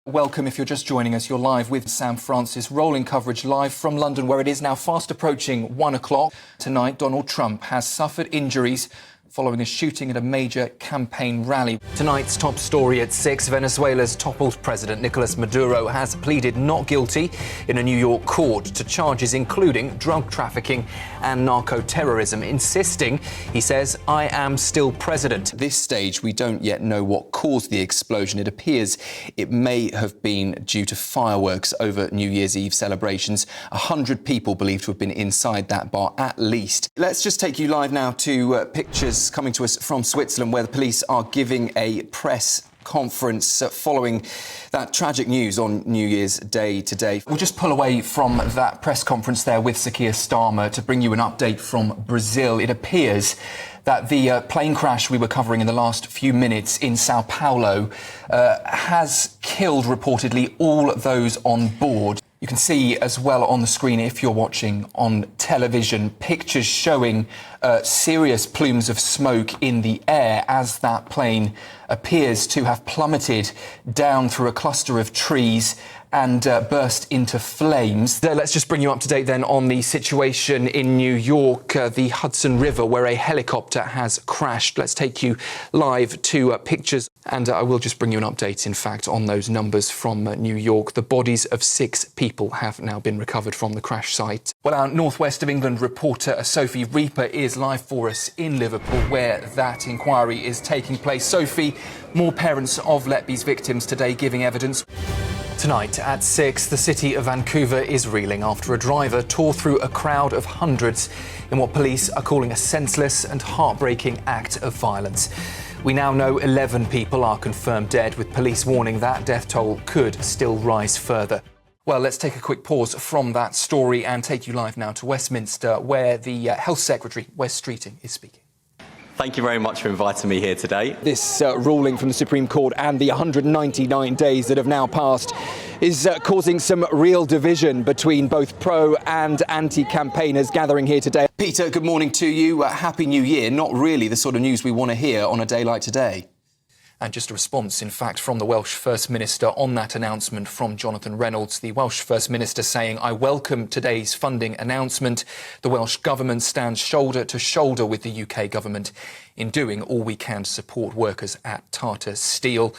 Welcome if you're just joining us. You're live with Sam Francis, rolling coverage live from London, where it is now fast approaching 1 o'clock. Tonight, Donald Trump has suffered injuries following a shooting at a major campaign rally. Tonight's top story at 6, Venezuela's toppled president Nicolas Maduro has pleaded not guilty in a New York court to charges including drug trafficking and narco-terrorism, insisting, he says, "I am still president." At this stage, we don't yet know what caused the explosion. It appears it may have been due to fireworks over New Year's Eve celebrations. 100 people believed to have been inside that bar, at least. Let's just take you live now to pictures coming to us from Switzerland, where the police are giving a press conference following that tragic news on New Year's Day today. We'll just pull away from that press conference there with Sakia Starmer to bring you an update from Brazil. It appears that the plane crash we were covering in the last few minutes in Sao Paulo has killed, reportedly, all those on board. You can see as well on the screen, if you're watching on television, pictures showing serious plumes of smoke in the air as that plane appears to have plummeted down through a cluster of trees and burst into flames. Let's just bring you up to date then on the situation in New York, the Hudson River, where a helicopter has crashed. Let's take you live to pictures, and I will just bring you an update, in fact, on those numbers from New York. The bodies of 6 people have now been recovered from the crash site. Well, our North West of England reporter Sophie Reaper is live for us in Liverpool, where that inquiry is taking place. Sophie, more parents of Letby's victims today giving evidence. Tonight at 6, the city of Vancouver is reeling after a driver tore through a crowd of hundreds in what police are calling a senseless and heartbreaking act of violence. We now know 11 people are confirmed dead, with police warning that death toll could still rise further. Well, let's take a quick pause from that story and take you live now to Westminster, where the Health Secretary, Wes Streeting, is speaking. Thank you very much for inviting me here today. This ruling from the Supreme Court and the 199 days that have now passed is causing some real division between both pro and anti-campaigners gathering here today. Peter, good morning to you. Happy New Year. Not really the sort of news we want to hear on a day like today. And just a response, in fact, from the Welsh First Minister on that announcement from Jonathan Reynolds, the Welsh First Minister saying, "I welcome today's funding announcement. The Welsh Government stands shoulder to shoulder with the UK Government in doing all we can to support workers at Tata Steel."